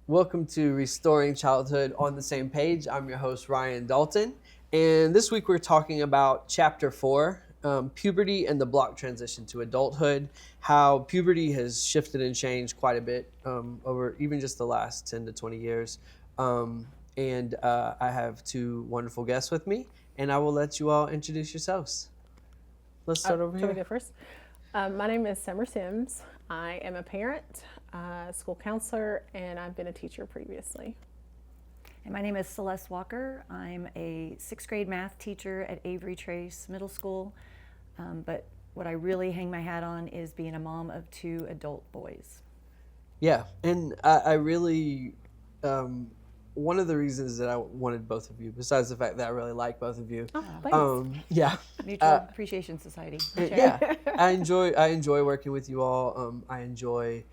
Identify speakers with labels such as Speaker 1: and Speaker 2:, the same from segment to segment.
Speaker 1: Welcome to Restoring Childhood on the Same Page. I'm your host, Ryan Dalton. And this week we're talking about Chapter 4, Puberty and the Block Transition to Adulthood, how puberty has shifted and changed quite a bit over even just the last 10 to 20 years. I have two wonderful guests with me, and I will let you all introduce yourselves. Let's start over
Speaker 2: Shall we
Speaker 1: here.
Speaker 2: go first? My name is Summer Sims. I am a parent, school counselor, and I've been a teacher previously.
Speaker 3: And my name is Celeste Walker. I'm a 6th grade math teacher at Avery Trace Middle School. But what I really hang my hat on is being a mom of 2 adult boys.
Speaker 1: Yeah, and I really, one of the reasons that I wanted both of you, besides the fact that I really like both of you,
Speaker 2: Thanks.
Speaker 3: Mutual Appreciation Society.
Speaker 1: yeah, I enjoy working with you all. I enjoy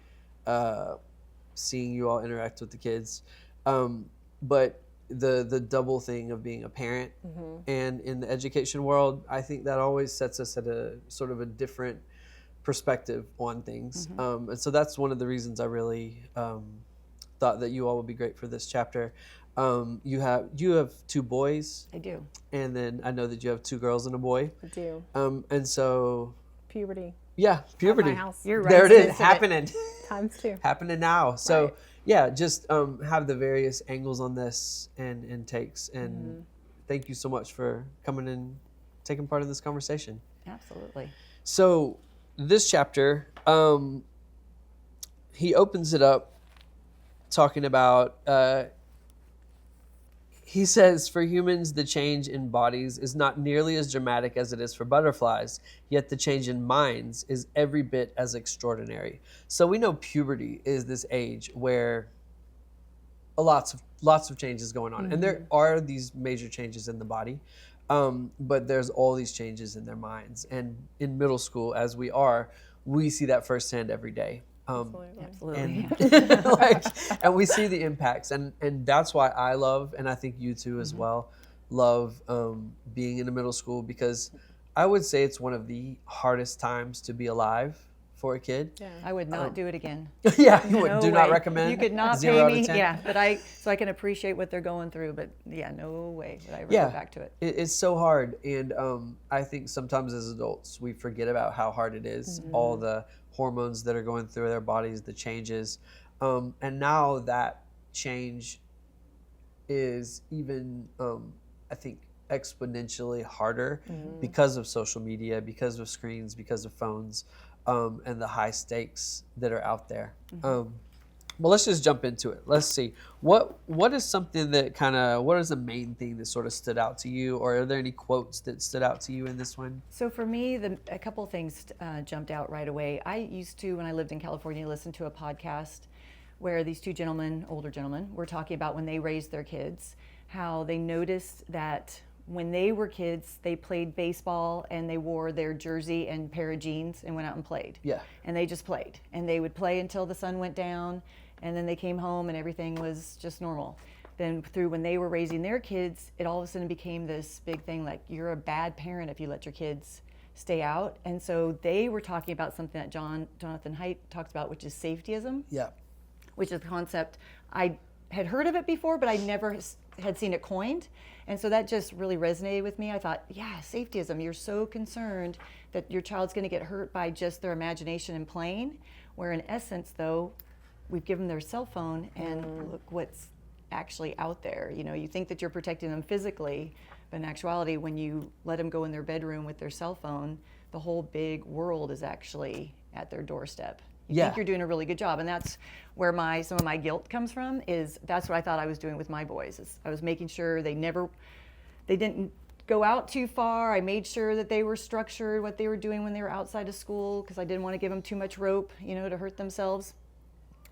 Speaker 1: seeing you all interact with the kids, but the double thing of being a parent and in the education world, I think that always sets us at a sort of a different perspective on things, and so that's one of the reasons I really thought that you all would be great for this chapter. You have 2 boys.
Speaker 3: I do.
Speaker 1: And then I know that you have 2 girls and a boy.
Speaker 2: I do.
Speaker 1: And so
Speaker 2: Puberty.
Speaker 1: yeah, puberty.
Speaker 2: At my house.
Speaker 3: You're right.
Speaker 1: There it is,
Speaker 3: It's
Speaker 1: happening.
Speaker 2: Times 2.
Speaker 1: Happening now. So
Speaker 2: Right.
Speaker 1: yeah, just have the various angles on this and takes. And thank you so much for coming and taking part in this conversation.
Speaker 3: Absolutely.
Speaker 1: So this chapter, he opens it up talking about, he says, for humans, the change in bodies is not nearly as dramatic as it is for butterflies, yet the change in minds is every bit as extraordinary. So we know puberty is this age where lots of changes going on. And there are these major changes in the body, but there's all these changes in their minds. And in middle school, as we are, we see that firsthand every day.
Speaker 2: Absolutely.
Speaker 1: And we see the impacts, and that's why I love, and I think you too as well, love being in the middle school, because I would say it's one of the hardest times to be alive for a kid.
Speaker 2: Yeah.
Speaker 3: I would not do it again.
Speaker 1: Yeah, you would
Speaker 3: No
Speaker 1: do not
Speaker 3: way.
Speaker 1: recommend.
Speaker 3: You could not
Speaker 1: 0
Speaker 3: pay
Speaker 1: out of
Speaker 3: me.
Speaker 1: 10?
Speaker 3: Yeah, but so I can appreciate what they're going through. But yeah, no way would I ever go back to it.
Speaker 1: It's so hard, and I think sometimes as adults we forget about how hard it is. All the hormones that are going through their bodies, the changes, and now that change is even, I think, exponentially harder because of social media, because of screens, because of phones, and the high stakes that are out there. Well, let's just jump into it. Let's see. What is something that what is the main thing that sort of stood out to you, or are there any quotes that stood out to you in this one?
Speaker 3: So for me, a couple of things jumped out right away. I used to, when I lived in California, listen to a podcast where these 2 gentlemen, older gentlemen, were talking about when they raised their kids, how they noticed that when they were kids, they played baseball and they wore their jersey and pair of jeans and went out and played.
Speaker 1: Yeah.
Speaker 3: And they just played. And they would play until the sun went down, and then they came home and everything was just normal. Then through when they were raising their kids, it all of a sudden became this big thing, like you're a bad parent if you let your kids stay out. And so they were talking about something that Jonathan Haidt talks about, which is safetyism.
Speaker 1: Yeah.
Speaker 3: Which is a concept I had heard of it before, but I never had seen it coined. And so that just really resonated with me. I thought, yeah, safetyism. You're so concerned that your child's going to get hurt by just their imagination and playing, where in essence, though, we've given them their cell phone and look what's actually out there. You know, you think that you're protecting them physically, but in actuality, when you let them go in their bedroom with their cell phone, the whole big world is actually at their doorstep. You think you're doing a really good job, and that's where some of my guilt comes from. Is that's what I thought I was doing with my boys. Is I was making sure they didn't go out too far. I made sure that they were structured, what they were doing when they were outside of school, because I didn't want to give them too much rope, to hurt themselves.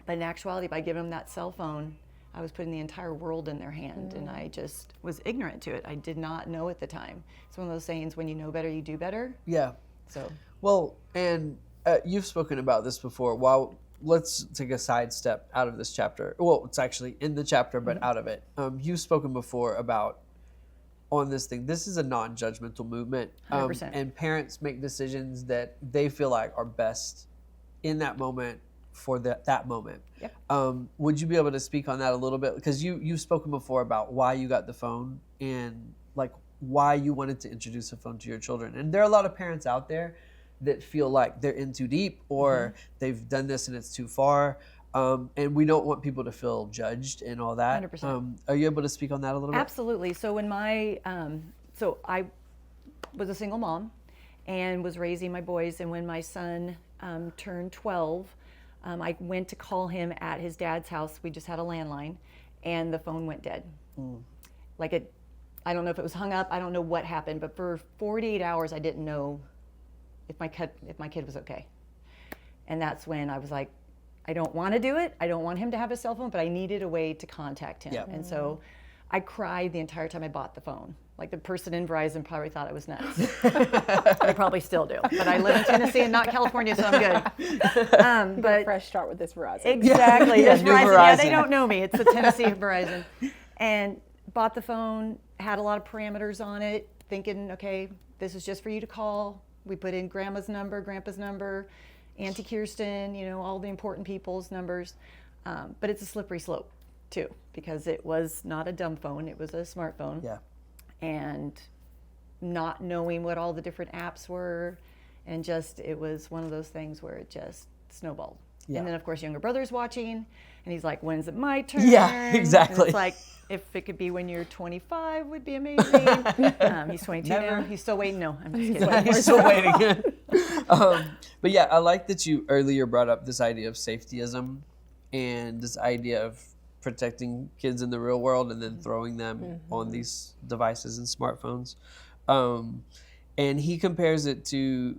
Speaker 3: But in actuality, by giving them that cell phone, I was putting the entire world in their hand, and I just was ignorant to it. I did not know at the time. It's one of those sayings: when you know better, you do better.
Speaker 1: Yeah.
Speaker 3: So.
Speaker 1: Well, and you've spoken about this before. Let's take a sidestep out of this chapter. Well, it's actually in the chapter, but out of it. You've spoken before about on this thing. This is a non-judgmental movement,
Speaker 3: 100%.
Speaker 1: and parents make decisions that they feel like are best in that moment for that moment.
Speaker 3: Yep.
Speaker 1: Would you be able to speak on that a little bit? Because you've spoken before about why you got the phone and like why you wanted to introduce a phone to your children. And there are a lot of parents out there that feel like they're in too deep or they've done this and it's too far. And we don't want people to feel judged and all that.
Speaker 3: 100%.
Speaker 1: Are you able to speak on that a little bit?
Speaker 3: Absolutely. So when so I was a single mom and was raising my boys, and when my son turned 12, I went to call him at his dad's house. We just had a landline, and the phone went dead. I don't know if it was hung up. I don't know what happened, but for 48 hours, I didn't know if my kid was okay. And that's when I was like, I don't want to do it. I don't want him to have a cell phone, but I needed a way to contact him.
Speaker 1: Yeah.
Speaker 3: And so I cried the entire time I bought the phone. Like the person in Verizon probably thought I was nuts. They probably still do. But I live in Tennessee and not California, so I'm good.
Speaker 2: But fresh start with this Verizon.
Speaker 3: Exactly.
Speaker 1: Yeah,
Speaker 3: This
Speaker 1: new
Speaker 3: Verizon. Yeah,
Speaker 1: Verizon.
Speaker 3: they don't know me. It's the Tennessee Verizon. And bought the phone, had a lot of parameters on it, thinking, okay, this is just for you to call. We put in grandma's number, grandpa's number, Auntie Kirsten, all the important people's numbers. But it's a slippery slope too, because it was not a dumb phone, it was a smartphone.
Speaker 1: Yeah.
Speaker 3: And not knowing what all the different apps were, and it was one of those things where it just snowballed.
Speaker 1: Yeah.
Speaker 3: And then of course younger brother's watching, and he's like, when's it my turn?
Speaker 1: Yeah, exactly.
Speaker 3: And it's like, if it could be when you're 25 would be amazing. He's 22 now. He's still waiting. No, I'm just kidding.
Speaker 1: He's still waiting. But yeah, I like that you earlier brought up this idea of safetyism and this idea of protecting kids in the real world and then throwing them on these devices and smartphones. And he compares it to,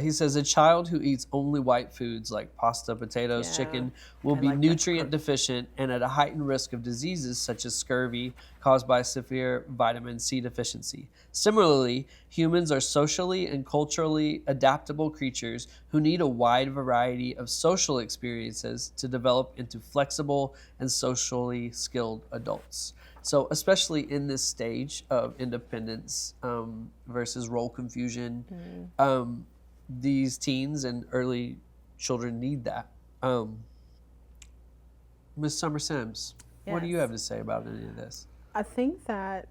Speaker 1: he says, a child who eats only white foods like pasta, potatoes, chicken will be nutrient deficient and at a heightened risk of diseases such as scurvy caused by severe vitamin C deficiency. Similarly, humans are socially and culturally adaptable creatures who need a wide variety of social experiences to develop into flexible and socially skilled adults. So especially in this stage of independence versus role confusion, these teens and early children need that. Ms. Summer Sims, what do you have to say about any of this?
Speaker 2: I think that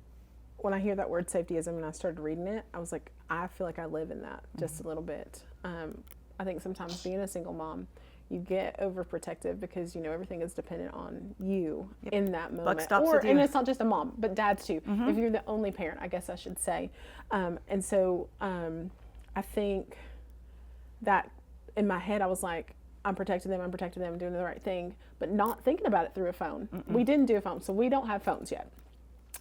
Speaker 2: when I hear that word safetyism and I started reading it, I was like, I feel like I live in that just a little bit. I think sometimes being a single mom, you get overprotective because everything is dependent on you in that moment.
Speaker 3: Buck stops with you.
Speaker 2: And it's not just a mom, but dads too. If you're the only parent, I guess I should say. And so I think that in my head I was like, I'm protecting them, I'm doing the right thing, but not thinking about it through a phone. We didn't do a phone, so we don't have phones yet.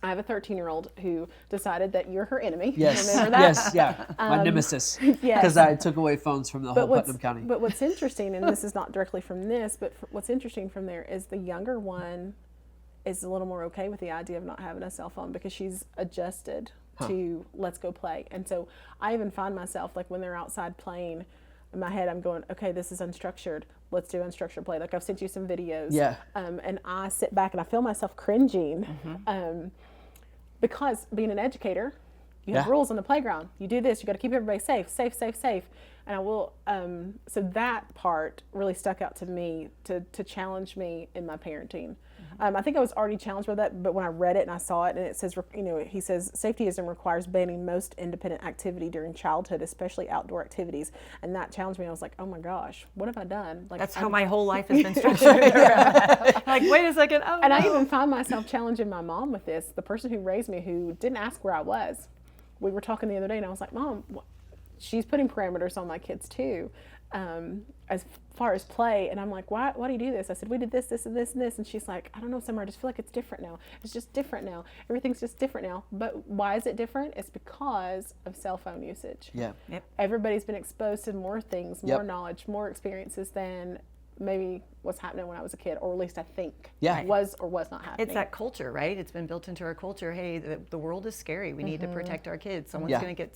Speaker 2: I have a 13-year-old who decided that you're her enemy.
Speaker 1: Yes,
Speaker 2: Remember that?
Speaker 1: yes, yeah, my nemesis.
Speaker 2: Yes.
Speaker 1: Because I took away phones from the whole Putnam County.
Speaker 2: But what's interesting, and this is not directly from this, but what's interesting from there is the younger one is a little more okay with the idea of not having a cell phone because she's adjusted to let's go play. And so I even find myself, like when they're outside playing, in my head I'm going, okay, this is unstructured. Let's do unstructured play. Like I've sent you some videos.
Speaker 1: Yeah.
Speaker 2: And I sit back and I feel myself cringing because being an educator, you have rules on the playground. You do this, you got to keep everybody safe. And I will, so that part really stuck out to me to challenge me in my parenting. I think I was already challenged by that, but when I read it and I saw it, and it says, he says, safetyism requires banning most independent activity during childhood, especially outdoor activities. And that challenged me. I was like, oh my gosh, what have I done? Like,
Speaker 3: That's how my whole life has been structured. Like, wait a second. Oh,
Speaker 2: and I even find myself challenging my mom with this, the person who raised me, who didn't ask where I was. We were talking the other day, and I was like, Mom, she's putting parameters on my kids too, as far as play. And I'm like, why do you do this? I said, we did this, this, and this, and this. And she's like, I don't know, Summer, I just feel like it's different now. It's just different now. Everything's just different now. But why is it different? It's because of cell phone usage.
Speaker 1: Yeah.
Speaker 3: Yep.
Speaker 2: Everybody's been exposed to more things, more knowledge, more experiences than maybe what's happening when I was a kid, or at least I think was or was not happening.
Speaker 3: It's that culture, right? It's been built into our culture. Hey, the world is scary. We need to protect our kids. Someone's going to get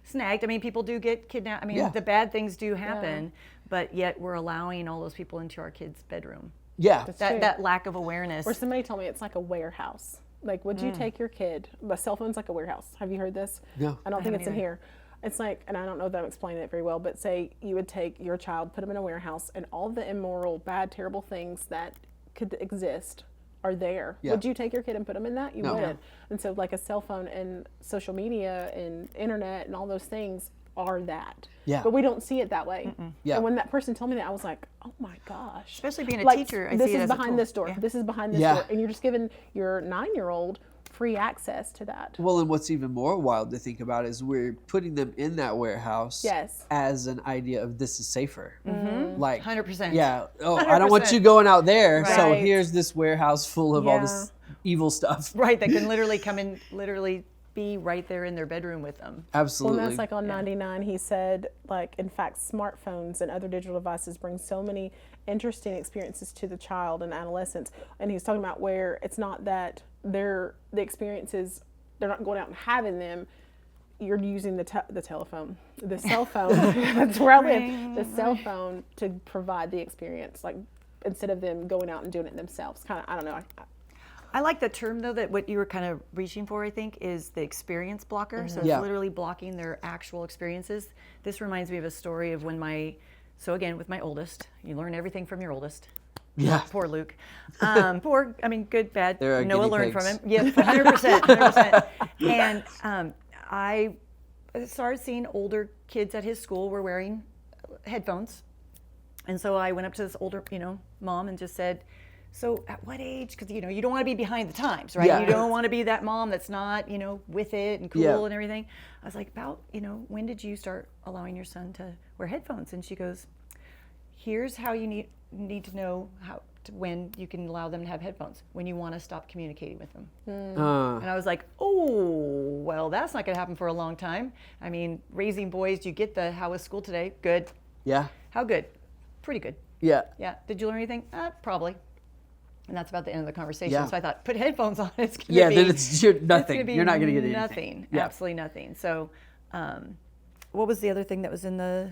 Speaker 3: snagged. I mean, people do get kidnapped. I mean, the bad things do happen, but yet we're allowing all those people into our kids' bedroom.
Speaker 1: Yeah.
Speaker 3: That lack of awareness.
Speaker 2: Or somebody told me it's like a warehouse. Like, would you take your kid? A cell phone's like a warehouse. Have you heard this?
Speaker 1: No.
Speaker 2: I don't think it's in here. It's like, and I don't know that I'm explaining it very well, but say you would take your child, put them in a warehouse, and all the immoral, bad, terrible things that could exist are there.
Speaker 1: Yeah.
Speaker 2: Would you take your kid and put them in that? You
Speaker 1: No.
Speaker 2: wouldn't. And so like a cell phone and social media and internet and all those things are that.
Speaker 1: Yeah.
Speaker 2: But we don't see it that way.
Speaker 1: Yeah.
Speaker 2: And when that person told me that, I was like, oh my gosh.
Speaker 3: Especially being a
Speaker 2: Like,
Speaker 3: teacher, I
Speaker 2: this
Speaker 3: see it
Speaker 2: is
Speaker 3: as a
Speaker 2: behind
Speaker 3: tool.
Speaker 2: this door.
Speaker 3: Yeah.
Speaker 2: This is behind this
Speaker 1: Yeah.
Speaker 2: door. And you're just giving your 9-year-old free access to that.
Speaker 1: Well, and what's even more wild to think about is we're putting them in that warehouse
Speaker 2: Yes.
Speaker 1: as an idea of this is safer. Like
Speaker 3: 100%.
Speaker 1: Yeah. Oh, I don't want
Speaker 3: 100%.
Speaker 1: you going out there. So
Speaker 2: Right.
Speaker 1: here's this warehouse full of all
Speaker 2: Yeah.
Speaker 1: this evil stuff.
Speaker 3: Right, that can literally come in, literally be right there in their bedroom with them.
Speaker 1: Absolutely.
Speaker 2: Well, and that's like on 99, he said, like, in fact, smartphones and other digital devices bring so many interesting experiences to the child and adolescents. And he's talking about where it's not that the experiences, they're not going out and having them. You're using the telephone, the cell phone. That's where I live. The cell phone to provide the experience, like instead of them going out and doing it themselves. Kind of, I don't know.
Speaker 3: I like the term though, that what you were kind of reaching for, I think, is the experience blocker. So it's
Speaker 1: Yeah.
Speaker 3: literally blocking their actual experiences. This reminds me of a story of when with my oldest, you learn everything from your oldest.
Speaker 1: Yeah.
Speaker 3: Poor Luke. Good, bad.
Speaker 1: There are
Speaker 3: Noah
Speaker 1: guinea
Speaker 3: learned from
Speaker 1: pigs.
Speaker 3: him. Yes, 100%. 100%. And I started seeing older kids at his school were wearing headphones. And so I went up to this older, mom and just said, so at what age? Because, you don't want to be behind the times, right?
Speaker 1: Yeah.
Speaker 3: You don't want to be that mom that's not, with it and cool
Speaker 1: Yeah.
Speaker 3: and everything. I was like, when did you start allowing your son to wear headphones? And she goes, here's how you need to know when you can allow them to have headphones, when you want to stop communicating with them. And I was like, oh, well, that's not going to happen for a long time. I mean, raising boys, do you get how was school today? Good.
Speaker 1: Yeah.
Speaker 3: How good? Pretty good.
Speaker 1: Yeah.
Speaker 3: Yeah. Did you learn anything? Probably. And that's about the end of the conversation.
Speaker 1: Yeah.
Speaker 3: So I thought, put headphones on. It's going to
Speaker 1: Yeah.
Speaker 3: be
Speaker 1: Then it's nothing.
Speaker 3: gonna be
Speaker 1: You're not going to get anything.
Speaker 3: nothing.
Speaker 1: Yeah.
Speaker 3: Absolutely nothing. So, what was the other thing that was in the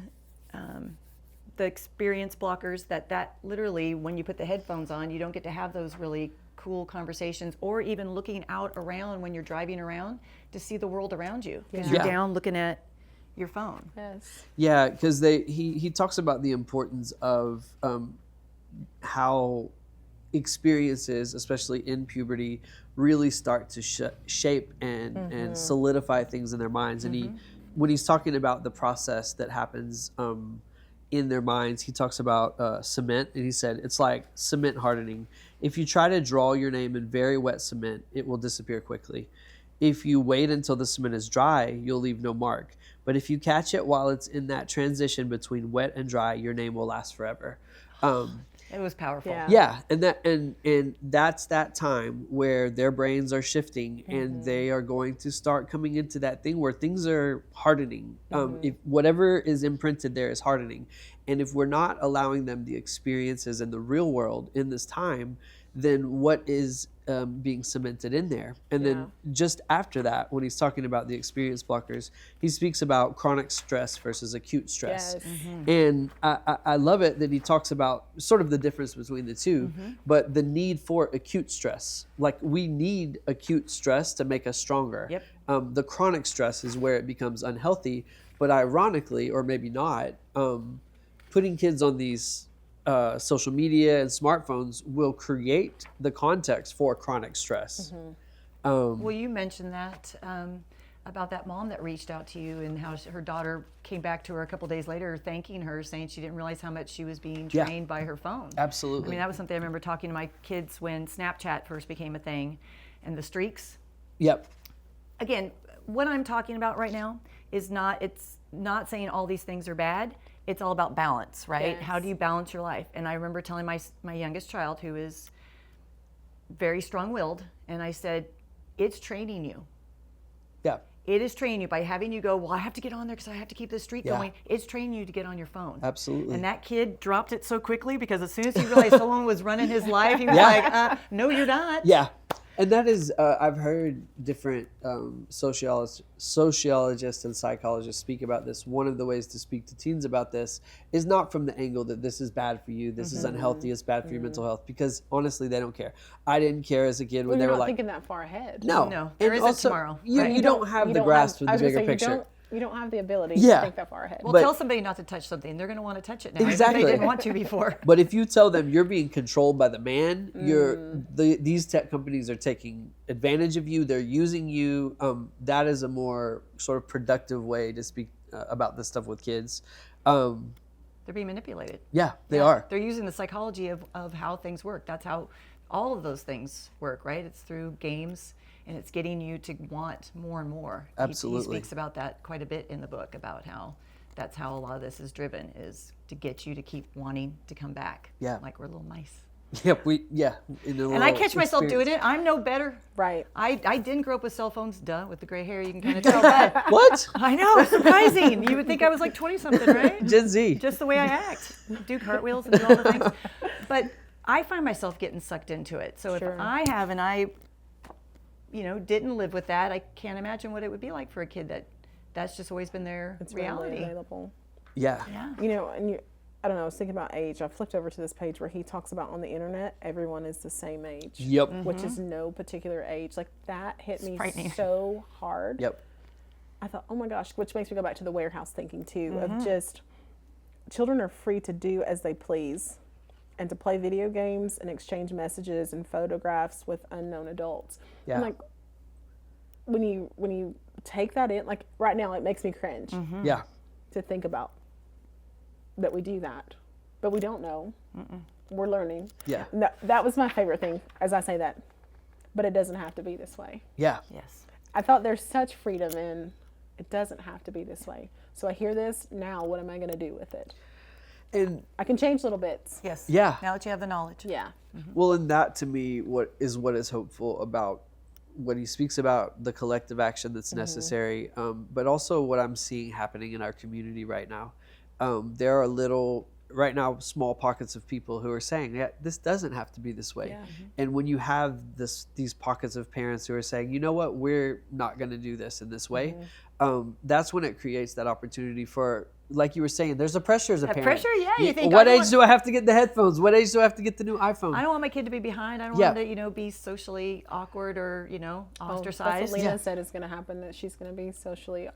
Speaker 3: experience blockers? That literally, when you put the headphones on, you don't get to have those really cool conversations, or even looking out around when you're driving around to see the world around you, because you're
Speaker 1: Yeah.
Speaker 3: down looking at your phone.
Speaker 2: Yes.
Speaker 1: Yeah, because he talks about the importance of how experiences, especially in puberty, really start to shape and solidify things in their minds. And when he's talking about the process that happens in their minds, he talks about cement, and he said it's like cement hardening. If you try to draw your name in very wet cement, it will disappear quickly. If you wait until the cement is dry, you'll leave no mark. But if you catch it while it's in that transition between wet and dry, your name will last forever.
Speaker 3: It was powerful.
Speaker 2: Yeah.
Speaker 1: Yeah, and that's that time where their brains are shifting and they are going to start coming into that thing where things are hardening. If whatever is imprinted there is hardening, and if we're not allowing them the experiences in the real world in this time, then what is being cemented in there? And then just after that, when he's talking about the experience blockers, he speaks about chronic stress versus acute stress.
Speaker 2: Yes.
Speaker 1: And I love it that he talks about sort of the difference between the two, but the need for acute stress. Like, we need acute stress to make us stronger.
Speaker 3: Yep.
Speaker 1: The chronic stress is where it becomes unhealthy, but ironically, or maybe not, putting kids on these social media and smartphones will create the context for chronic stress.
Speaker 3: Well, you mentioned that about that mom that reached out to you and how her daughter came back to her a couple days later thanking her, saying she didn't realize how much she was being trained by her phone.
Speaker 1: Absolutely.
Speaker 3: I mean, that was something I remember talking to my kids when Snapchat first became a thing, and the streaks.
Speaker 1: Yep.
Speaker 3: Again, what I'm talking about right now is it's not saying all these things are bad. It's all about balance, right?
Speaker 2: Yes.
Speaker 3: How do you balance your life? And I remember telling my youngest child, who is very strong-willed, and I said, it's training you.
Speaker 1: Yeah.
Speaker 3: It is training you by having you go, well, I have to get on there because I have to keep this streak
Speaker 1: Yeah.
Speaker 3: going. It's training you to get on your phone.
Speaker 1: Absolutely.
Speaker 3: And that kid dropped it so quickly, because as soon as he realized someone was running his life, he was
Speaker 1: Yeah.
Speaker 3: like, no, you're not.
Speaker 1: Yeah. And that is, I've heard different sociologists and psychologists speak about this. One of the ways to speak to teens about this is not from the angle that this is bad for you, this is unhealthy, it's bad for your mental health, because honestly, they don't care. I didn't care as a kid when
Speaker 2: Well,
Speaker 1: they
Speaker 2: you're
Speaker 1: were
Speaker 2: not
Speaker 1: like,
Speaker 2: thinking that far ahead.
Speaker 3: No, there
Speaker 1: And
Speaker 3: isn't
Speaker 1: also,
Speaker 3: tomorrow,
Speaker 1: You,
Speaker 3: right?
Speaker 1: you don't have the grasp of the bigger picture.
Speaker 2: You don't have the ability
Speaker 1: Yeah.
Speaker 2: to think that far ahead.
Speaker 3: Well,
Speaker 1: But-
Speaker 3: tell somebody not to touch something. They're going to want to touch it now.
Speaker 1: Exactly.
Speaker 3: If they didn't want to before.
Speaker 1: But if you tell them you're being controlled by the man, these tech companies are taking advantage of you. They're using you. That is a more sort of productive way to speak about this stuff with kids.
Speaker 3: They're being manipulated.
Speaker 1: Yeah, they are.
Speaker 3: They're using the psychology of how things work. That's how all of those things work, right? It's through games, and it's getting you to want more and more.
Speaker 1: Absolutely.
Speaker 3: He speaks about that quite a bit in the book, about how that's how a lot of this is driven, is to get you to keep wanting to come back.
Speaker 1: Yeah.
Speaker 3: Like we're little mice.
Speaker 1: Yep,
Speaker 3: And I catch myself doing it. I'm no better.
Speaker 2: Right.
Speaker 3: I didn't grow up with cell phones, with the gray hair, you can kind of tell that.
Speaker 1: What?
Speaker 3: I know, surprising. You would think I was like 20-something, right?
Speaker 1: Gen Z.
Speaker 3: Just the way I act, do cartwheels and do all the things. But I find myself getting sucked into it. So
Speaker 2: Sure.
Speaker 3: if I have, and I, didn't live with that, I can't imagine what it would be like for a kid that's just always been their
Speaker 2: It's
Speaker 3: reality.
Speaker 2: readily available.
Speaker 1: Yeah.
Speaker 3: Yeah.
Speaker 2: And I don't know, I was thinking about age. I flipped over to this page where he talks about on the internet, everyone is the same age.
Speaker 1: Yep.
Speaker 2: Which is no particular age. Like that hit me
Speaker 3: frightening.
Speaker 2: so hard.
Speaker 1: Yep.
Speaker 2: I thought, oh my gosh, which makes me go back to the warehouse thinking too, of just children are free to do as they please and to play video games and exchange messages and photographs with unknown adults.
Speaker 1: Yeah.
Speaker 2: And like when you take that in, like right now it makes me cringe
Speaker 1: Yeah.
Speaker 2: to think about that we do that, but we don't know. We're learning.
Speaker 1: Yeah.
Speaker 2: And that was my favorite thing as I say that, but it doesn't have to be this way.
Speaker 1: Yeah.
Speaker 3: Yes.
Speaker 2: I thought there's such freedom in it doesn't have to be this way. So I hear this now. What am I going to do with it?
Speaker 1: And
Speaker 2: I can change little bits.
Speaker 3: Yes.
Speaker 1: Yeah.
Speaker 3: Now that you have the knowledge.
Speaker 2: Yeah.
Speaker 1: well, and that to me, what is hopeful about what he speaks about, the collective action that's necessary, but also what I'm seeing happening in our community right now. There are right now, small pockets of people who are saying, yeah, this doesn't have to be this way.
Speaker 2: Yeah.
Speaker 1: And when you have these pockets of parents who are saying, you know what, we're not going to do this in this way, that's when it creates that opportunity for, like you were saying, there's a pressure as a parent.
Speaker 3: Pressure, yeah. You think,
Speaker 1: what age do I have to get the headphones? What age do I have to get the new iPhone?
Speaker 3: I don't want my kid to be behind. I don't
Speaker 1: Yeah.
Speaker 3: want him to, be socially awkward or,
Speaker 2: That's
Speaker 3: ostracized.
Speaker 2: what Lena
Speaker 1: Yeah.
Speaker 2: said is going to happen, that she's going to be socially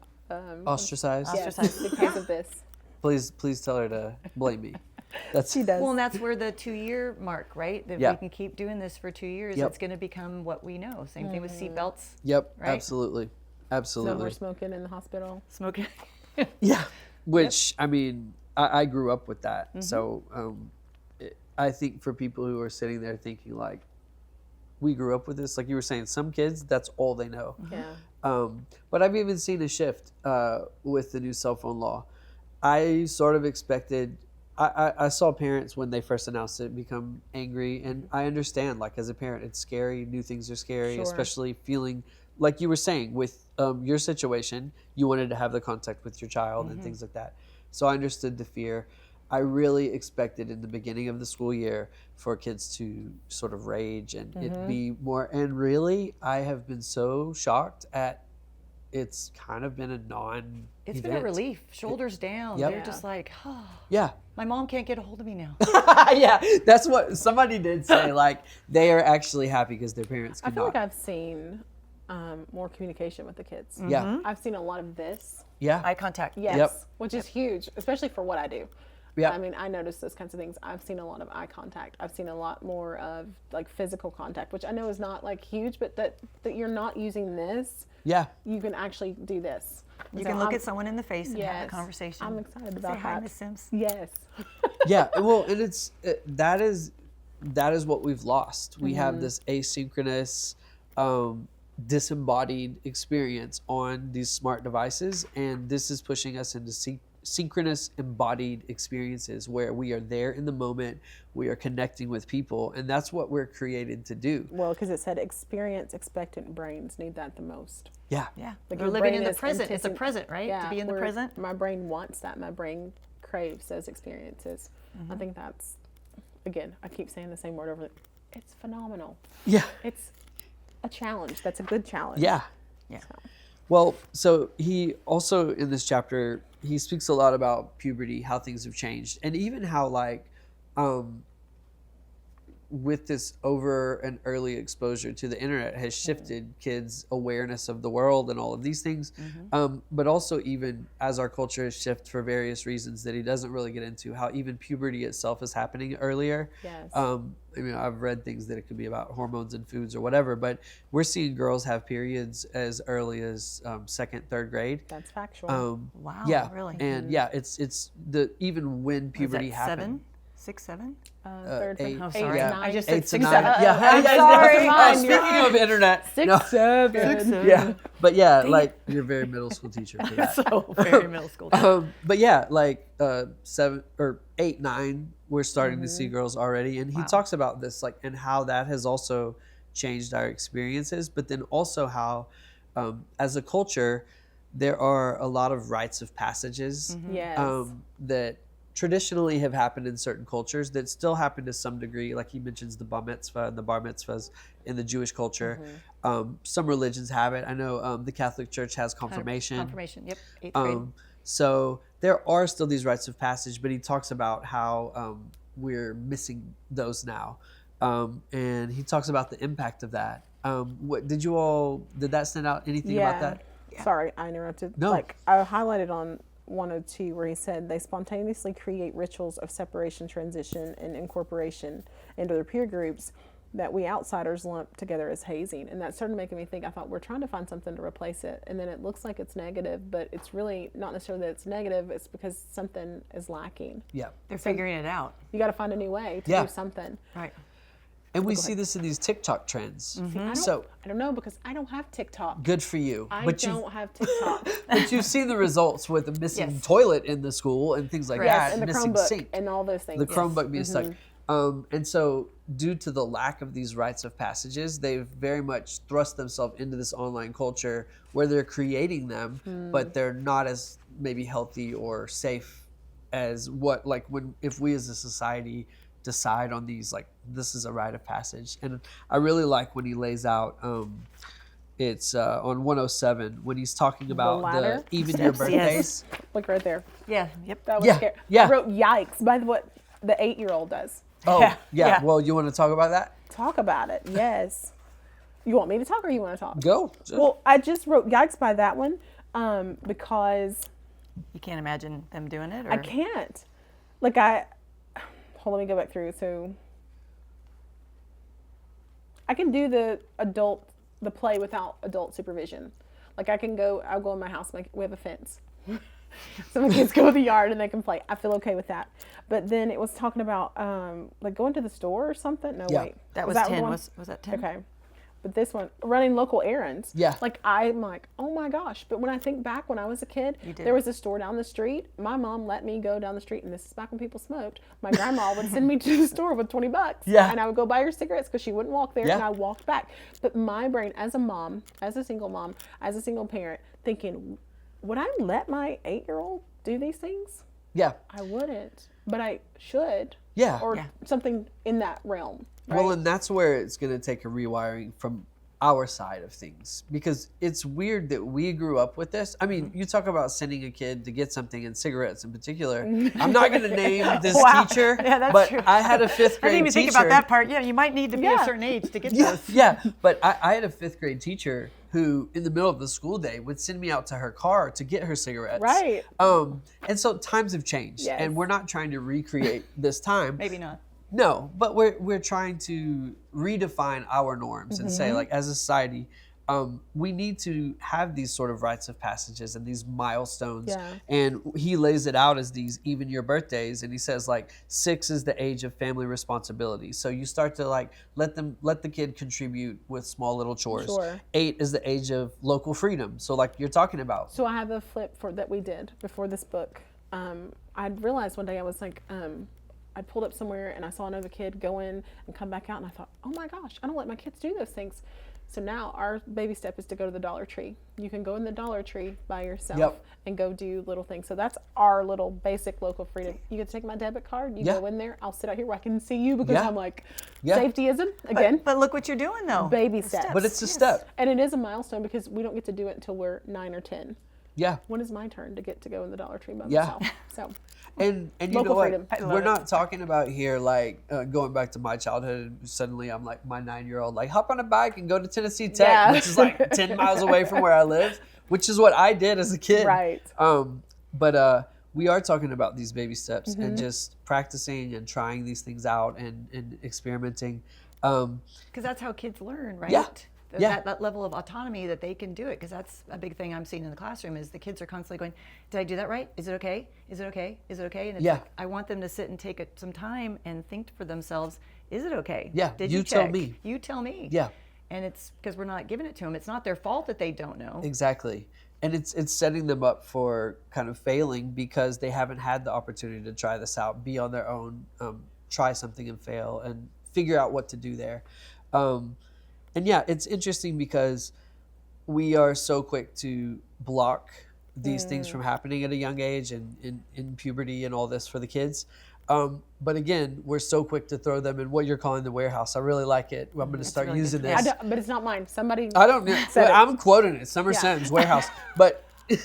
Speaker 1: Ostracized.
Speaker 2: yes,
Speaker 3: Ostracized.
Speaker 2: because of this.
Speaker 1: Please tell her to blame me. That's
Speaker 2: She does.
Speaker 3: Well, and that's where the 2-year mark, right? That
Speaker 1: Yeah.
Speaker 3: we can keep doing this for 2 years.
Speaker 1: Yep.
Speaker 3: It's going to become what we know. Same thing with seatbelts,
Speaker 1: Yep,
Speaker 3: Right?
Speaker 1: absolutely.
Speaker 2: No
Speaker 1: Absolutely.
Speaker 2: more smoking in the hospital.
Speaker 3: smoking.
Speaker 1: Yeah. Which, I mean, I grew up with that. So I think for people who are sitting there thinking, like, we grew up with this, like you were saying, some kids, that's all they know.
Speaker 2: Yeah.
Speaker 1: But I've even seen a shift with the new cell phone law. I sort of expected, I saw parents when they first announced it become angry. And I understand, like, as a parent, it's scary. New things are scary,
Speaker 2: Sure.
Speaker 1: especially feeling, like you were saying, with your situation, you wanted to have the contact with your child and things like that. So I understood the fear. I really expected in the beginning of the school year for kids to sort of rage and it be more. And really, I have been so shocked at it's kind of been a non.
Speaker 3: It's been a relief. Shoulders down.
Speaker 1: Yep.
Speaker 3: They're
Speaker 2: Yeah.
Speaker 3: just like, oh,
Speaker 1: Yeah.
Speaker 3: my mom can't get a hold of me now.
Speaker 1: Yeah. That's what somebody did say. Like, they are actually happy because their parents
Speaker 2: I
Speaker 1: cannot.
Speaker 2: feel like I've seen more communication with the kids.
Speaker 1: Yeah.
Speaker 2: I've seen a lot of this.
Speaker 1: Yeah.
Speaker 3: Eye contact.
Speaker 2: Yes.
Speaker 1: Yep.
Speaker 2: Which is huge, especially for what I do.
Speaker 1: Yeah.
Speaker 2: I mean, I notice those kinds of things. I've seen a lot of eye contact. I've seen a lot more of like physical contact, which I know is not like huge, but that you're not using this.
Speaker 1: Yeah.
Speaker 2: You can actually do this.
Speaker 3: You
Speaker 2: So
Speaker 3: can look
Speaker 2: I'm-
Speaker 3: at someone in the face and have
Speaker 2: Yes.
Speaker 3: a conversation.
Speaker 2: I'm excited
Speaker 3: Say
Speaker 2: about
Speaker 3: hi,
Speaker 2: that.
Speaker 3: Miss Sims.
Speaker 2: Yes.
Speaker 1: Yeah. Well, and it's that is what we've lost. We have this asynchronous, disembodied experience on these smart devices, and this is pushing us into synchronous embodied experiences where we are there in the moment, we are connecting with people, and that's what we're created to do.
Speaker 2: Well, because it said experience expectant brains need that the most.
Speaker 1: Yeah.
Speaker 3: Yeah.
Speaker 2: Like
Speaker 3: They're
Speaker 2: your
Speaker 3: living
Speaker 2: brain
Speaker 3: in the
Speaker 2: is
Speaker 3: present. It's a
Speaker 2: anticipating-
Speaker 3: present, right?
Speaker 2: Yeah,
Speaker 3: To be in the
Speaker 2: where
Speaker 3: present.
Speaker 2: My brain wants that. My brain craves those experiences. I think that's, again, I keep saying the same word over. It's phenomenal.
Speaker 1: Yeah.
Speaker 2: It's a challenge. That's a good challenge.
Speaker 1: Yeah.
Speaker 3: Yeah.
Speaker 1: Well, so he also in this chapter he speaks a lot about puberty, how things have changed, and even how like with this over and early exposure to the internet has shifted kids' awareness of the world and all of these things. But also even as our culture has shifted for various reasons that he doesn't really get into, how even puberty itself is happening earlier.
Speaker 2: Yes.
Speaker 1: I mean, I've read things that it could be about hormones and foods or whatever, but we're seeing girls have periods as early as second, third grade.
Speaker 2: That's factual.
Speaker 3: Wow,
Speaker 1: Yeah,
Speaker 3: really?
Speaker 1: and yeah, it's the even when puberty
Speaker 3: Was that
Speaker 1: happened.
Speaker 3: 6, 7?
Speaker 2: Third,
Speaker 1: eight.
Speaker 2: fourth,
Speaker 3: Oh,
Speaker 2: eight,
Speaker 3: sorry.
Speaker 1: Yeah.
Speaker 2: nine.
Speaker 3: I just
Speaker 1: 8
Speaker 3: said
Speaker 1: to
Speaker 3: 6,
Speaker 1: 9.
Speaker 3: 7.
Speaker 1: Yeah,
Speaker 2: I'm
Speaker 1: yeah,
Speaker 2: sorry.
Speaker 1: yeah.
Speaker 2: Mine,
Speaker 1: Speaking
Speaker 2: you're
Speaker 1: of internet,
Speaker 2: 6,
Speaker 1: no.
Speaker 2: 7.
Speaker 1: Yeah, but yeah, like you're a very middle school teacher for that.
Speaker 3: So very middle school.
Speaker 1: But yeah, like 7 or 8, 9, we're starting to see girls already, and he talks about this, like, and how that has also changed our experiences, but then also how, as a culture, there are a lot of rites of passages
Speaker 2: Yes.
Speaker 1: that traditionally have happened in certain cultures that still happen to some degree. Like he mentions the bar mitzvah and the bar mitzvahs in the Jewish culture. Some religions have it. I know the Catholic Church has confirmation.
Speaker 3: Confirmation, yep. 8th grade.
Speaker 1: So there are still these rites of passage, but he talks about how we're missing those now. And he talks about the impact of that. What did that stand out? Anything about that?
Speaker 2: Sorry, I interrupted.
Speaker 1: No.
Speaker 2: Like I highlighted on 102 where he said they spontaneously create rituals of separation, transition, and incorporation into their peer groups that we outsiders lump together as hazing. And that started making me think, I thought we're trying to find something to replace it. And then it looks like it's negative, but it's really not necessarily that it's negative. It's because something is lacking.
Speaker 1: Yeah.
Speaker 3: They're figuring it out.
Speaker 2: You got to find a new way to
Speaker 1: Yeah.
Speaker 2: do something.
Speaker 3: Right.
Speaker 1: And we see this in these TikTok trends.
Speaker 2: I don't know because I don't have TikTok.
Speaker 1: Good for you.
Speaker 2: I
Speaker 1: but
Speaker 2: don't have TikTok.
Speaker 1: But you've seen the results with the missing
Speaker 3: Yes.
Speaker 1: toilet in the school and things like
Speaker 3: Yes,
Speaker 1: that,
Speaker 2: and the
Speaker 1: missing
Speaker 2: Chromebook
Speaker 1: sink,
Speaker 2: and all those things.
Speaker 1: the Chromebook being stuck. And so due to the lack of these rites of passages, they've very much thrust themselves into this online culture where they're creating them, but they're not as maybe healthy or safe as what, like if we as a society decide on these, like this is a rite of passage. And I really like when he lays out it's on 107 when he's talking about
Speaker 2: ladder?
Speaker 1: even your
Speaker 3: Steps,
Speaker 1: birthdays.
Speaker 2: Look right there.
Speaker 3: Yeah, yep.
Speaker 2: That was
Speaker 1: Yeah,
Speaker 2: scary.
Speaker 1: yeah.
Speaker 2: I wrote yikes by what the 8-year-old does.
Speaker 1: Oh
Speaker 3: Yeah,
Speaker 1: yeah.
Speaker 3: yeah.
Speaker 1: Well, you want to talk about that?
Speaker 2: Talk about it. Yes. You want me to talk or you want to talk?
Speaker 1: Go.
Speaker 2: Well, I just wrote yikes by that one because
Speaker 3: You can't imagine them doing it? Or?
Speaker 2: I can't. Like hold on, let me go back through. So I can do the play without adult supervision. Like I'll go in my house, we have a fence. So my kids go in the yard and they can play. I feel okay with that. But then it was talking about like going to the store or something. No,
Speaker 1: Yeah.
Speaker 2: wait.
Speaker 3: That was
Speaker 2: the
Speaker 3: 10.
Speaker 2: one?
Speaker 3: Was that 10?
Speaker 2: Okay. But this one, running local errands.
Speaker 1: Yeah.
Speaker 2: Like I'm like, oh my gosh. But when I think back when I was a kid,
Speaker 3: did.
Speaker 2: there was a store down the street. My mom let me go down the street, and this is back when people smoked. My grandma would send me to the store with $20.
Speaker 1: Yeah.
Speaker 2: And I would go buy her cigarettes because she wouldn't walk there,
Speaker 1: Yeah.
Speaker 2: and I walked back. But my brain, as a mom, as a single mom, as a single parent, thinking, would I let my 8-year-old do these things?
Speaker 1: Yeah.
Speaker 2: I wouldn't, but I should.
Speaker 1: Yeah.
Speaker 2: Or
Speaker 3: Yeah.
Speaker 2: something in that realm. Right?
Speaker 1: Well, and that's where it's going to take a rewiring from our side of things, because it's weird that we grew up with this. I mean, you talk about sending a kid to get something, in cigarettes in particular. I'm not going to name this
Speaker 3: Wow.
Speaker 1: teacher,
Speaker 3: Yeah, that's
Speaker 1: but
Speaker 3: true.
Speaker 1: I had a fifth
Speaker 3: I
Speaker 1: grade
Speaker 3: didn't even
Speaker 1: teacher.
Speaker 3: think about that part. Yeah, you might need to be
Speaker 2: Yeah.
Speaker 3: a certain age to get
Speaker 1: Yeah,
Speaker 3: those.
Speaker 1: yeah. But I had a fifth grade teacher who, in the middle of the school day, would send me out to her car to get her cigarettes.
Speaker 2: Right.
Speaker 1: And so times have changed,
Speaker 2: Yes.
Speaker 1: and we're not trying to recreate this time.
Speaker 3: Maybe not.
Speaker 1: No, but we're trying to redefine our norms and say, like, as a society, we need to have these sort of rites of passages and these milestones.
Speaker 2: Yeah.
Speaker 1: And he lays it out as these even your birthdays, and he says like 6 is the age of family responsibility. So you start to like let the kid contribute with small little chores.
Speaker 2: Sure.
Speaker 1: 8 is the age of local freedom. So like you're talking about.
Speaker 2: So I have a flip that we did before this book. I'd realized one day I was like, I pulled up somewhere and I saw another kid go in and come back out, and I thought, oh my gosh, I don't let my kids do those things. So now our baby step is to go to the Dollar Tree. You can go in the Dollar Tree by yourself
Speaker 1: Yep.
Speaker 2: and go do little things. So that's our little basic local freedom. You can take my debit card, you
Speaker 1: Yeah.
Speaker 2: go in there, I'll sit out here where I can see you because
Speaker 1: Yeah.
Speaker 2: I'm like,
Speaker 1: Yeah.
Speaker 2: safetyism again.
Speaker 3: But look what you're doing, though.
Speaker 2: Baby steps.
Speaker 1: But it's a
Speaker 3: Yes.
Speaker 1: step.
Speaker 2: And it is a milestone because we don't get to do it until we're 9 or 10.
Speaker 1: Yeah.
Speaker 2: When is my turn to get to go in the Dollar Tree by
Speaker 1: Yeah.
Speaker 2: myself? So
Speaker 1: And you
Speaker 2: Local
Speaker 1: know what?
Speaker 2: freedom. I
Speaker 3: love
Speaker 1: We're
Speaker 3: it.
Speaker 1: not talking about here like going back to my childhood. And suddenly, I'm like my 9-year-old, like hop on a bike and go to Tennessee Tech,
Speaker 2: Yeah.
Speaker 1: which is like 10 miles away from where I live, which is what I did as a kid.
Speaker 2: Right.
Speaker 1: But we are talking about these baby steps
Speaker 2: Mm-hmm.
Speaker 1: and just practicing and trying these things out and experimenting.
Speaker 3: Because that's how kids learn, right?
Speaker 1: Yeah. Yeah.
Speaker 3: That level of autonomy that they can do it. Because that's a big thing I'm seeing in the classroom is the kids are constantly going, did I do that right? Is it okay? Is it okay? Is it okay? And it's
Speaker 1: Yeah.
Speaker 3: like, I want them to sit and take some time and think for themselves, is it okay?
Speaker 1: Yeah,
Speaker 3: Did
Speaker 1: you tell
Speaker 3: check?
Speaker 1: me.
Speaker 3: You tell me.
Speaker 1: Yeah.
Speaker 3: And it's because we're not giving it to them. It's not their fault that they don't know.
Speaker 1: Exactly. And it's setting them up for kind of failing because they haven't had the opportunity to try this out, be on their own, try something and fail and figure out what to do there. And yeah, it's interesting because we are so quick to block these things from happening at a young age and in puberty and all this for the kids. But again, we're so quick to throw them in what you're calling the warehouse. I really like it. I'm going to start
Speaker 3: really good.
Speaker 1: using
Speaker 3: Yeah.
Speaker 1: this.
Speaker 2: But it's not mine. Somebody.
Speaker 1: I don't know.
Speaker 2: said it.
Speaker 1: I'm quoting it. Summer
Speaker 2: Yeah.
Speaker 1: sentence warehouse. But yeah,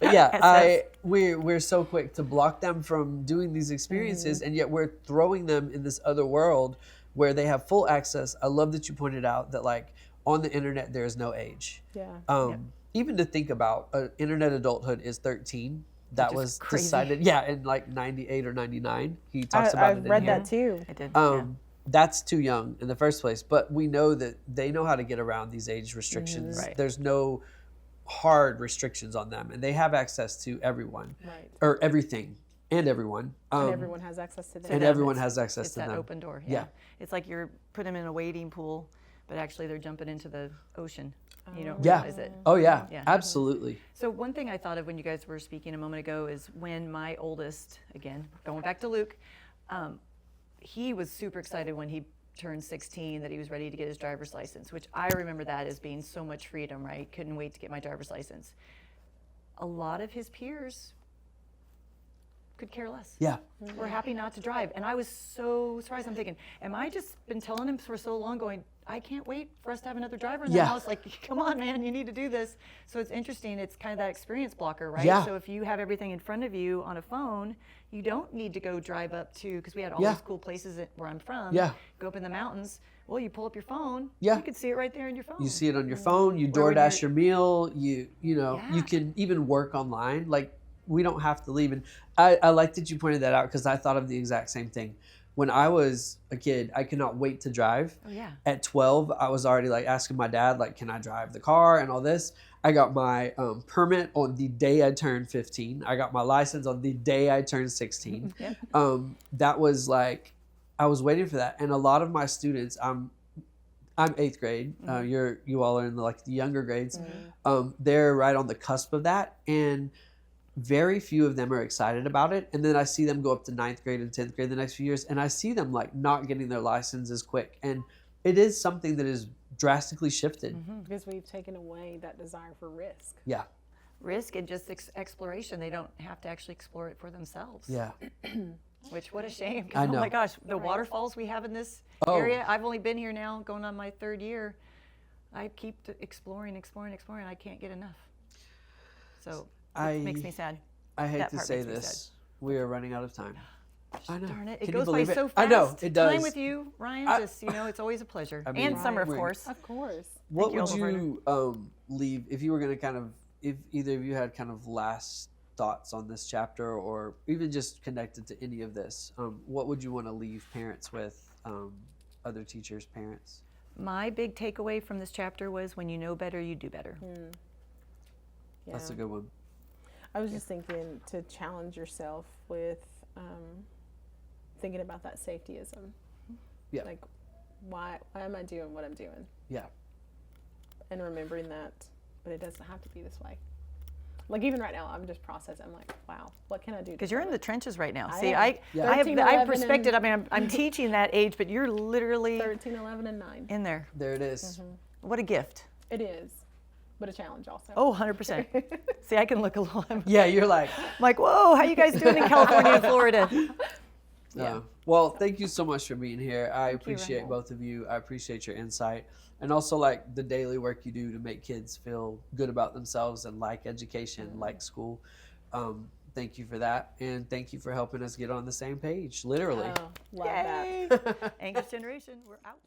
Speaker 3: Yes.
Speaker 1: we're so quick to block them from doing these experiences, and yet we're throwing them in this other world where they have full access. I love that you pointed out that like on the internet there is no age.
Speaker 2: Yeah.
Speaker 1: Even to think about, internet adulthood is 13. That
Speaker 3: Which is
Speaker 1: was
Speaker 3: crazy.
Speaker 1: decided, in like 98 or 99. He talks about it
Speaker 2: I've
Speaker 1: in
Speaker 2: read
Speaker 1: here.
Speaker 2: that too.
Speaker 3: I did.
Speaker 1: That's too young in the first place. But we know that they know how to get around these age restrictions.
Speaker 3: Right.
Speaker 1: There's no hard restrictions on them, and they have access to everyone,
Speaker 2: Right.
Speaker 1: or everything and everyone.
Speaker 2: And everyone has access to that.
Speaker 1: and
Speaker 3: them,
Speaker 1: everyone
Speaker 3: it's-
Speaker 1: has access
Speaker 3: It's
Speaker 1: to
Speaker 3: that
Speaker 1: them.
Speaker 3: open door.
Speaker 1: Yeah.
Speaker 3: It's like you're putting them in a wading pool, but actually they're jumping into the ocean. You don't
Speaker 1: Yeah.
Speaker 3: realize it.
Speaker 1: Oh yeah,
Speaker 3: Yeah.
Speaker 1: absolutely.
Speaker 3: So one thing I thought of when you guys were speaking a moment ago is when my oldest, again, going back to Luke, he was super excited when he turned 16 that he was ready to get his driver's license, which I remember that as being so much freedom, right? Couldn't wait to get my driver's license. A lot of his peers could care less.
Speaker 1: Yeah.
Speaker 3: We're happy not to drive. And I was so surprised. I'm thinking, am I just been telling him for so long going, I can't wait for us to have another driver in the
Speaker 1: Yeah.
Speaker 3: house. Like, come on, man, you need to do this. So it's interesting. It's kind of that experience blocker, right?
Speaker 1: Yeah.
Speaker 3: So if you have everything in front of you on a phone, you don't need to go drive up to, because we had all
Speaker 1: Yeah.
Speaker 3: these cool places where I'm from.
Speaker 1: Yeah.
Speaker 3: Go up in the mountains. Well, you pull up your phone.
Speaker 1: Yeah.
Speaker 3: You can see it right there in your phone.
Speaker 1: You see it on your phone. You
Speaker 3: Or when
Speaker 1: DoorDash
Speaker 3: you're-
Speaker 1: your meal. You know,
Speaker 3: Yeah.
Speaker 1: you can even work online. Like we don't have to leave. And I like that you pointed that out because I thought of the exact same thing. When I was a kid, I could not wait to drive.
Speaker 3: Oh, yeah.
Speaker 1: At 12, I was already like asking my dad, like, can I drive the car and all this? I got my permit on the day I turned 15. I got my license on the day I turned 16. That was like, I was waiting for that. And a lot of my students, I'm 8th grade. You all are in the younger grades. They're right on the cusp of that. And very few of them are excited about it. And then I see them go up to 9th grade and 10th grade the next few years. And I see them like not getting their license as quick. And it is something that is drastically shifted.
Speaker 2: Because we've taken away that desire for risk.
Speaker 1: Yeah.
Speaker 3: Risk and just exploration. They don't have to actually explore it for themselves.
Speaker 1: Yeah.
Speaker 3: Which, what a shame. 'Cause,
Speaker 1: I
Speaker 3: oh
Speaker 1: know.
Speaker 3: my gosh, the waterfalls we have in this
Speaker 1: Oh.
Speaker 3: area. I've only been here now, going on my 3rd year. I keep exploring. I can't get enough. So it makes me sad.
Speaker 1: I hate
Speaker 3: That
Speaker 1: to
Speaker 3: part
Speaker 1: say
Speaker 3: makes me
Speaker 1: this. We are running out of time. I know.
Speaker 3: Darn it.
Speaker 1: Can
Speaker 3: It
Speaker 1: you
Speaker 3: goes by
Speaker 1: believe
Speaker 3: so fast.
Speaker 1: I know, it does.
Speaker 3: Time with you, Ryan, it's always a pleasure.
Speaker 1: I mean,
Speaker 3: and summer, of
Speaker 1: Right.
Speaker 3: course.
Speaker 2: Of course.
Speaker 1: What
Speaker 3: you,
Speaker 1: would
Speaker 3: Oliver.
Speaker 1: you leave if you were going to kind of, if either of you had kind of last thoughts on this chapter or even just connected to any of this, what would you want to leave parents with, other teachers, parents?
Speaker 3: My big takeaway from this chapter was when you know better, you do better.
Speaker 2: Yeah.
Speaker 1: That's a good one.
Speaker 2: I was just thinking to challenge yourself with thinking about that safetyism.
Speaker 1: Yeah.
Speaker 2: Like, why am I doing what I'm doing?
Speaker 1: Yeah.
Speaker 2: And remembering that, but it doesn't have to be this way. Like even right now, I'm just processing. I'm like, wow, what can I do?
Speaker 3: Because you're in the trenches right now.
Speaker 2: I
Speaker 3: See,
Speaker 2: am.
Speaker 3: I
Speaker 2: 13,
Speaker 3: have
Speaker 2: 11,
Speaker 3: perspective.
Speaker 2: and-
Speaker 3: I mean, I'm teaching that age, but you're literally
Speaker 2: 13, 11, and 9.
Speaker 3: in there.
Speaker 1: There it is.
Speaker 3: What a gift.
Speaker 2: It is, but a challenge also.
Speaker 3: Oh, 100%. See, I can look a little. I'm
Speaker 1: Yeah, you're like,
Speaker 3: like, whoa, how you guys doing in California and Florida?
Speaker 1: yeah. Well, thank you so much for being here. I
Speaker 3: you,
Speaker 1: appreciate
Speaker 3: Ryan.
Speaker 1: both of you. I appreciate your insight and also like the daily work you do to make kids feel good about themselves and like education, like school. thank you for that. And thank you for helping us get on the same page, literally.
Speaker 2: Oh, love
Speaker 3: Yay!
Speaker 2: that.
Speaker 3: Anxious generation, we're out.